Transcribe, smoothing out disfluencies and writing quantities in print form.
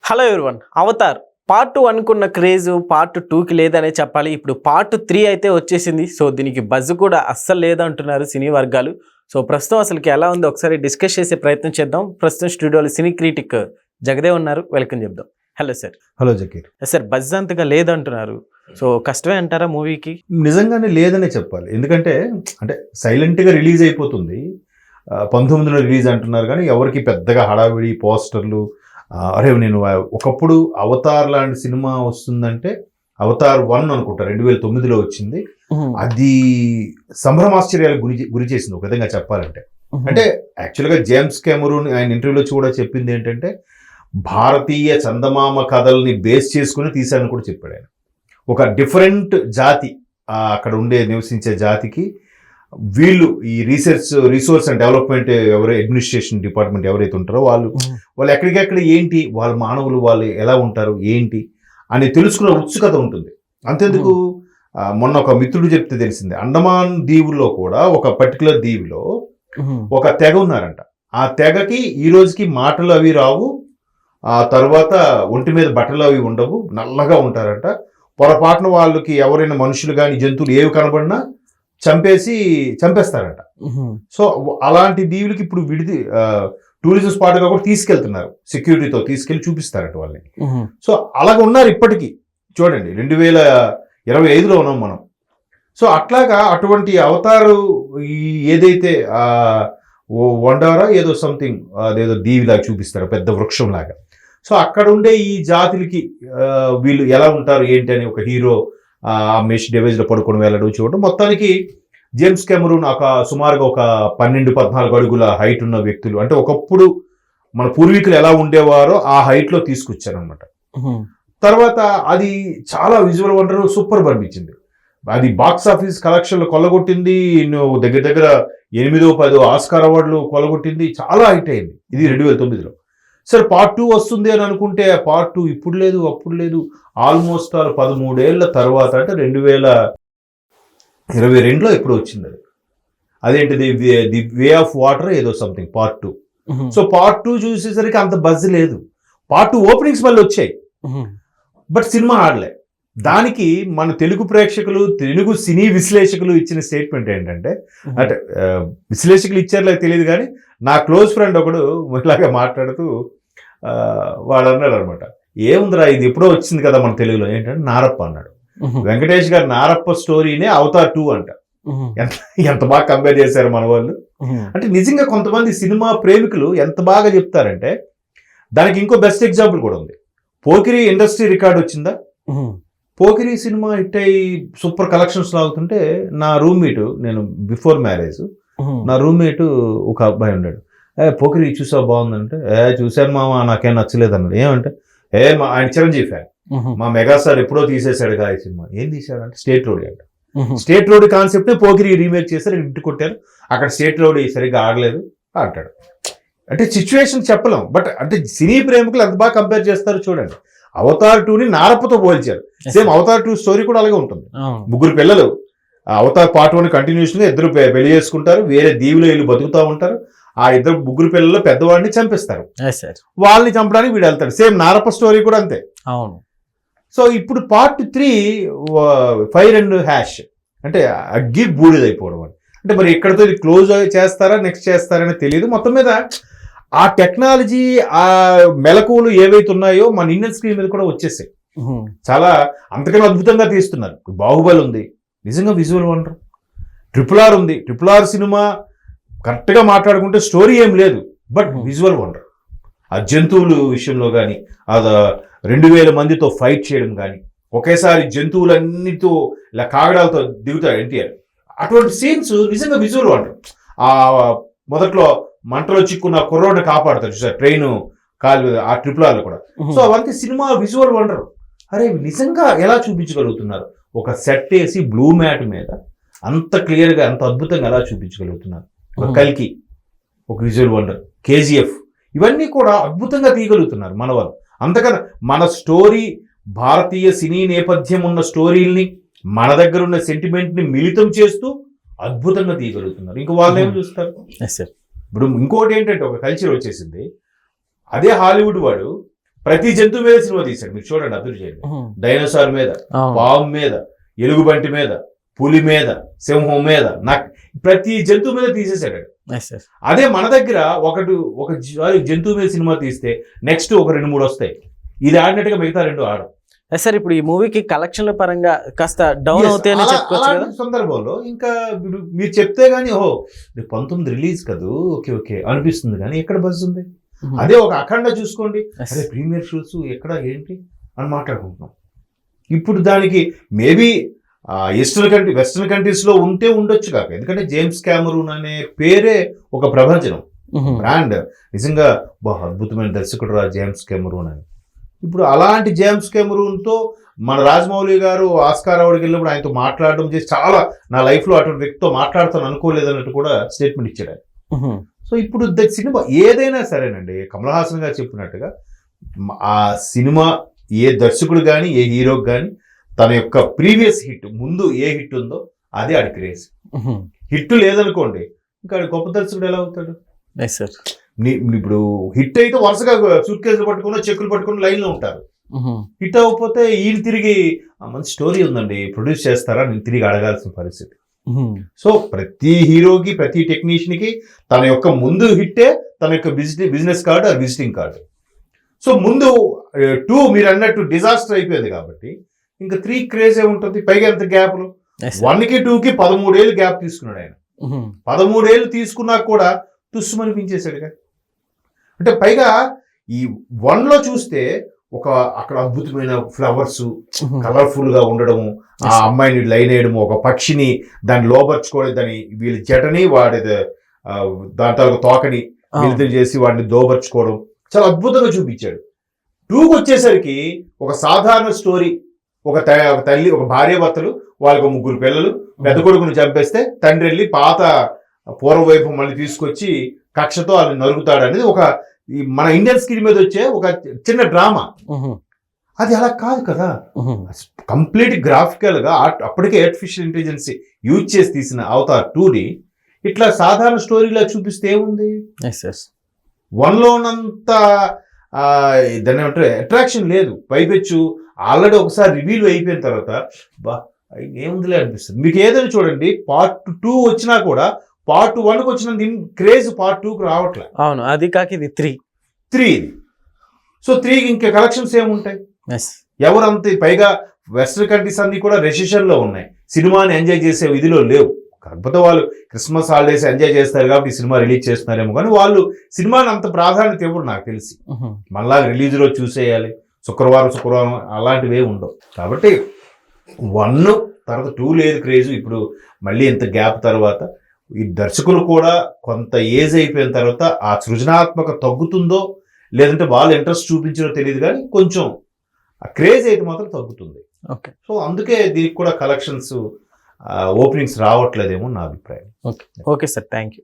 Hello everyone. Avatar part 1కున్న craze part 2కి లేదనే చెప్పాలి. ఇప్పుడు పార్ట్ 3 అయితే వచ్చేసింది. సో దీనికి బజ్ కూడా అస్సలు లేదంటున్నారు సినీ వర్గాలు. సో ప్రస్తుతం అసలుకి ఎలా ఉంది ఒకసారి డిస్కస్ చేసే ప్రయత్నం చేద్దాం. ప్రస్తుతం స్టూడియోలో సినీ క్రిటిక్ జగదేవ్ ఉన్నారు, వెల్కమ్ చెప్దాం. Hello sir. Hello Zakir. Sir buzz అంతగా లేదంటున్నారు, సో కష్టమే అంటారా మూవీకి? నిజంగానే లేదనే చెప్పాలి. ఎందుకంటే అంటే సైలెంట్గా రిలీజ్ అయిపోతుంది. 19న రిలీజ్ అంటున్నారు కానీ ఎవరికి పెద్దగా హడావిడి పోస్టర్లు. అరే నేను ఒకప్పుడు అవతార్ లాంటి సినిమా వస్తుందంటే అవతార్ 1 అనుకుంటా 2009లో వచ్చింది. అది సంభ్రమాశ్చర్యాలకు గురి చేసింది ఒక విధంగా చెప్పాలంటే. అంటే యాక్చువల్గా జేమ్స్ కెమెరూన్ ఆయన ఇంటర్వ్యూలో కూడా చెప్పింది ఏంటంటే భారతీయ చందమామ కథల్ని బేస్ చేసుకుని తీశారని కూడా చెప్పాడు ఆయన. ఒక డిఫరెంట్ జాతి, అక్కడ ఉండే నివసించే జాతికి వీళ్ళు ఈ resource and development administration department ఎవరైతే ఉంటారో వాళ్ళు ఎక్కడికెక్కడ ఏంటి వాళ్ళ మానవులు వాళ్ళు ఎలా ఉంటారు ఏంటి అని తెలుసుకునే ఉత్సుకత ఉంటుంది. అంతెందుకు మొన్న ఒక మిత్రుడు చెప్తే తెలిసింది, అండమాన్ దీవుల్లో కూడా ఒక పర్టికులర్ దీవిలో ఒక తెగ ఉన్నారంట. ఆ తెగకి ఈ రోజుకి మాటలు అవి రావు, ఆ తర్వాత ఒంటి మీద బట్టలు అవి ఉండవు, నల్లగా ఉంటారంట. పొరపాటున వాళ్ళకి ఎవరైనా మనుషులు కానీ జంతువులు ఏవి కనబడినా చంపేస్తారంట. సో అలాంటి దీవులకి ఇప్పుడు టూరిజం స్పాట్గా కూడా తీసుకెళ్తున్నారు, సెక్యూరిటీతో తీసుకెళ్లి చూపిస్తారట వాళ్ళని. సో అలాగ ఉన్నారు ఇప్పటికీ. చూడండి 2025లో ఉన్నాం మనం. సో అట్లాగా అటువంటి అవతారు ఏదైతే వండారా ఏదో సంథింగ్ అదేదో దీవిలాగా చూపిస్తారు, పెద్ద వృక్షం లాగా. సో అక్కడ ఉండే ఈ జాతులకి వీళ్ళు ఎలా ఉంటారు ఏంటి అని ఒక హీరో మెష్ డివైజ్లో పడుకొని వెళ్ళడం చూడడం. మొత్తానికి జేమ్స్ కెమెరూన్ సుమారుగా ఒక 12-14 అడుగుల హైట్ ఉన్న వ్యక్తులు, అంటే ఒకప్పుడు మన పూర్వీకులు ఎలా ఉండేవారో ఆ హైట్లో తీసుకొచ్చారనమాట. తర్వాత అది చాలా విజువల్ వండర్, సూపర్ అనిపించింది. అది బాక్స్ ఆఫీస్ కలెక్షన్లు కొల్లగొట్టింది. దగ్గర 8-10 ఆస్కార్ అవార్డులు కొల్లగొట్టింది. చాలా హైట్ అయింది. ఇది 2009లో. సరే పార్ట్ 2 వస్తుంది అని అనుకుంటే పార్ట్ 2 ఇప్పుడు లేదు అప్పుడు లేదు, ఆల్మోస్ట్ 13 ఏళ్ల తర్వాత, అంటే 2022లో ఎప్పుడు వచ్చింది అది. అదేంటిది ది వే ఆఫ్ వాటర్ ఏదో సంథింగ్ పార్ట్ 2. సో పార్ట్ 2 చూసేసరికి అంత బజ్ లేదు. పార్ట్ 2 ఓపెనింగ్స్ మళ్ళీ వచ్చాయి, బట్ సినిమా ఆడలే. దానికి మన తెలుగు ప్రేక్షకులు, తెలుగు సినీ విశ్లేషకులు ఇచ్చిన స్టేట్మెంట్ ఏంటంటే, అంటే విశ్లేషకులు ఇచ్చారో తెలియదు కానీ నా క్లోజ్ ఫ్రెండ్ ఒకడు ఇలాగా మాట్లాడుతూ వాడు అన్నాడు అనమాట, ఏముందిరా ఇది ఎప్పుడో వచ్చింది కదా మన తెలుగులో, ఏంటంటే నారప్ప అన్నాడు. వెంకటేష్ గారు నారప్ప స్టోరీనే అవతార్ 2 అంట. ఎంత బాగా కంపేర్ చేశారు మన వాళ్ళు. అంటే నిజంగా కొంతమంది సినిమా ప్రేమికులు ఎంత బాగా చెప్తారంటే, దానికి ఇంకో బెస్ట్ ఎగ్జాంపుల్ కూడా ఉంది. పోకిరి ఇండస్ట్రీ రికార్డ్ వచ్చిందా? పోకిరి సినిమా హిట్ అయ్యి సూపర్ కలెక్షన్స్ లాగుతుంటే నా రూమ్మేట్, నేను బిఫోర్ మ్యారేజ్, నా రూమ్మేట్ ఒక అబ్బాయి ఉన్నాడు. పోకిరి చూసావు బాగుందంటే, చూశాను మామ నాకేం నచ్చలేదు అన్నాడు. ఏమంటే ఆయన చిరంజీవి ఫ్యాన్, మా మెగాస్టార్ ఎప్పుడో తీసేశాడు ఈ సినిమా. ఏం తీశాడంటే స్టేట్ రోడ్ అంట. State road concept Pokiri remake చేశారు, ఇంటి కొట్టారు. అక్కడ స్టేట్ రోడ్ సరిగ్గా ఆడలేదు అంటాడు. అంటే సిచ్యువేషన్ చెప్పలేం, బట్ అంటే సినీ ప్రేమికులు ఎంత బాగా కంపేర్ చేస్తారు చూడండి. అవతార్ 2ని నారప్పతో పోల్చారు. సేమ్ అవతార్ 2 స్టోరీ కూడా అలాగే ఉంటుంది. 3 పిల్లలు అవతార్ పార్ట్ 1 కంటిన్యూషన్ గా 2 పెళ్లి చేసుకుంటారు, వేరే దీవులో వీళ్ళు బతుకుతూ ఉంటారు. ఆ 3 పిల్లలు పెద్దవాడిని చంపిస్తారు, వాళ్ళని చంపడానికి వీడు వెళ్తాడు. సేమ్ నారప్ప స్టోరీ కూడా అంతే. అవును. సో ఇప్పుడు పార్ట్ 3 ఫైర్ అండ్ హ్యాష్, అంటే అగ్గి బూడిదైపోవడం అని. అంటే మరి ఎక్కడితో ఇది క్లోజ్ చేస్తారా నెక్స్ట్ చేస్తారని తెలియదు. మొత్తం మీద ఆ టెక్నాలజీ, ఆ మెలకువలు ఏవైతే ఉన్నాయో మన ఇండియన్ స్క్రీన్ మీద కూడా వచ్చేసాయి. చాలా అంతకన్నా అద్భుతంగా తీస్తున్నారు. బాహుబలి ఉంది, నిజంగా విజువల్ వండర్. RRR ఉంది, RRR సినిమా కరెక్ట్గా మాట్లాడుకుంటే స్టోరీ ఏం లేదు, బట్ విజువల్ వండర్. ఆ జంతువుల విషయంలో కానీ, అది 2000 మందితో ఫైట్ చేయడం కానీ, ఒకేసారి జంతువులన్నిటితో ఇలా కాగడాలతో దిగుతాడు ఎన్టీఆర్. అటువంటి సీన్స్ నిజంగా విజువల్ వండర్. ఆ మొదట్లో మంటలో చిక్కున్న కుర్రోడ్ని కాపాడుతారు చూసారు, ట్రైన్ కాలు ఆ RRRలో కూడా. సో అవంతా సినిమా విజువల్ వండర్. అరే నిజంగా ఎలా చూపించగలుగుతున్నారు, ఒక సెట్ వేసి బ్లూ మ్యాట్ మీద అంత క్లియర్గా అంత అద్భుతంగా ఎలా చూపించగలుగుతున్నారు. ఒక కల్కి ఒక విజువల్ వండర్, KGF ఇవన్నీ కూడా అద్భుతంగా తీయగలుగుతున్నారు మన వాళ్ళు. అంతకన్నా మన స్టోరీ, భారతీయ సినీ నేపథ్యం ఉన్న స్టోరీల్ని, మన దగ్గర ఉన్న సెంటిమెంట్ని మిళితం చేస్తూ అద్భుతంగా తీయగలుగుతున్నారు. ఇంకా వాళ్ళు ఏం చూస్తారు. ఇప్పుడు ఇంకోటి ఏంటంటే ఒక కల్చర్ వచ్చేసింది. అదే హాలీవుడ్ వాడు ప్రతి జంతువు మీద సినిమా తీశాడు. మీరు చూడండి, అబ్జర్వ్ చేయండి. డైనోసార్ మీద, పాము మీద, ఎలుగుబంటి మీద, పులి మీద, సింహం మీద, ప్రతి జంతువు మీద తీసేశాడు. అదే మన దగ్గర ఒక జంతువు మీద సినిమా తీస్తే నెక్స్ట్ ఒక 2-3 వస్తాయి. ఇది ఆడినట్టుగా మిగతా 2 ఆడవు. సార్ ఇప్పుడు ఈ మూవీకి కలెక్షన్ల పరంగా కాస్త డౌన్ అవుతాయని చెప్పుకోవచ్చు కదా. సందర్భంలో ఇంకా మీరు చెప్తే గానీ 19 రిలీజ్ కదూ, ఓకే ఓకే అనిపిస్తుంది, కానీ ఎక్కడ బజ్ ఉంది? అదే ఒక అఖండ చూసుకోండి, అదే ప్రీమియర్ షోస్ ఎక్కడ ఏంటి అని మాట్లాడుకుంటున్నాం. ఇప్పుడు దానికి మేబీ వెస్టర్న్ కంట్రీస్ లో ఉండొచ్చు కాక, ఎందుకంటే జేమ్స్ కెమెరూన్ అనే పేరే ఒక ప్రభంజనం, బ్రాండ్. నిజంగా అద్భుతమైన దర్శకుడు రా జేమ్స్ కెమెరూన్ అని. ఇప్పుడు అలాంటి జేమ్స్ కెమెరూన్ తో మన రాజమౌళి గారు ఆస్కార్ అవార్డుకి వెళ్ళినప్పుడు ఆయనతో మాట్లాడడం చేసి, చాలా నా లైఫ్ లో అటువంటి వ్యక్తితో మాట్లాడతాను అనుకోలేదన్నట్టు కూడా స్టేట్మెంట్ ఇచ్చాడు ఆయన. సో ఇప్పుడు సినిమా ఏదైనా సరేనండి, కమల్ హాసన్ గారు చెప్పినట్టుగా ఆ సినిమా ఏ దర్శకుడు కానీ ఏ హీరోకి కానీ తన యొక్క ప్రీవియస్ హిట్, ముందు ఏ హిట్ ఉందో అదే ఆడి క్రేజ్. హిట్ లేదనుకోండి, ఇంకా ఆడి గొప్ప దర్శకుడు ఎలా అవుతాడు? ఇప్పుడు హిట్ అయితే వరుసగా సూట్ కేసులు పట్టుకుని చెక్కులు పట్టుకుని లైన్ లో ఉంటారు. హిట్ అవ్వకపోతే వీళ్ళు తిరిగి మంచి స్టోరీ ఉందండి ప్రొడ్యూస్ చేస్తారా నేను తిరిగి అడగాల్సిన పరిస్థితి. సో ప్రతి హీరోకి, ప్రతి టెక్నీషియన్ కి తన యొక్క ముందు హిట్టే తన యొక్క బిజినెస్ కార్డు, ఆ విజిటింగ్ కార్డు. సో ముందు 2 మీరు అన్నట్టు డిజాస్టర్ అయిపోయింది కాబట్టి ఇంకా 3 క్రేజ్ ఏముంటుంది? పైగా ఎంత గ్యాప్లు, 1కి 2కి 13 ఏళ్ళు గ్యాప్ తీసుకున్నాడు ఆయన. 13 ఏళ్ళు తీసుకున్నా కూడా తుస్సుమనిపించేశాడుగా. అంటే పైగా ఈ 1లో చూస్తే అక్కడ అద్భుతమైన ఫ్లవర్స్ కలర్ఫుల్ గా ఉండడము, ఆ అమ్మాయిని లైన్ వేయడము, ఒక పక్షిని దాన్ని లోపర్చుకోవడం, దాని వీళ్ళ జటని వాడి దాంట్లో తోకని మిలితం చేసి వాడిని దోబర్చుకోవడం చాలా అద్భుతంగా చూపించాడు. 2కి వచ్చేసరికి ఒక సాధారణ స్టోరీ, ఒక తల్లి, ఒక భార్యాభర్తలు, వాళ్ళకి 3 పిల్లలు, పెద్ద కొడుకును చంపేస్తే తండ్రి వెళ్ళి పాత పూర్వవైపు మళ్ళీ తీసుకొచ్చి కక్షతో వాళ్ళని నరుకుతాడు అనేది ఒక మన ఇండియన్ స్క్రీన్ మీద వచ్చే ఒక చిన్న డ్రామా. అది అలా కాదు కదా, కంప్లీట్ గ్రాఫికల్ గా అప్పటికే ఆర్టిఫిషియల్ ఇంటెలిజెన్స్ యూజ్ చేసి తీసిన అవతార్ 2ని ఇట్లా సాధారణ స్టోరీలా చూపిస్తే ఏముంది? 1లో ఉన్నంత దాన్ని ఏమంటారు అట్రాక్షన్ లేదు. పైపెచ్చు ఆల్రెడీ ఒకసారి రివీల్ అయిపోయిన తర్వాత ఏముందిలే అనిపిస్తుంది. మీకు ఏదైనా చూడండి, పార్ట్ 2 వచ్చినా కూడా పార్ట్ 1కి వచ్చిన క్రేజ్ పార్ట్ 2కి రావట్లే. అవును, అది కాక ఇది 3. సో 3కి ఇంకా కలెక్షన్స్ ఏముంటాయి? ఎవరంతే, పైగా వెస్టర్న్ కంట్రీస్ అన్ని కూడా రెసిషన్ లో ఉన్నాయి, సినిమాని ఎంజాయ్ చేసే విధిలో లేవు. కాకపోతే వాళ్ళు క్రిస్మస్ హాలిడేస్ ఎంజాయ్ చేస్తారు కాబట్టి ఈ సినిమా రిలీజ్ చేస్తున్నారేమో, కానీ వాళ్ళు సినిమాని అంత ప్రాధాన్యత ఇవ్వరు నాకు తెలిసి. మళ్ళా రిలీజ్ రోజు చూసేయాలి, శుక్రవారం అలాంటివి ఉండవు. కాబట్టి 1 తర్వాత 2 లేదు క్రేజ్. ఇప్పుడు మళ్ళీ ఇంత గ్యాప్ తర్వాత ఈ దర్శకులు కూడా కొంత ఏజ్ అయిపోయిన తర్వాత ఆ సృజనాత్మక తగ్గుతుందో లేదంటే వాళ్ళు ఇంట్రెస్ట్ చూపించారో తెలియదు, కానీ కొంచెం ఆ క్రేజ్ అయితే మాత్రం తగ్గుతుంది. సో అందుకే దీనికి కూడా కలెక్షన్స్ ఓపెనింగ్స్ రావట్లేదేమో నా అభిప్రాయం. Okay sir, thank you.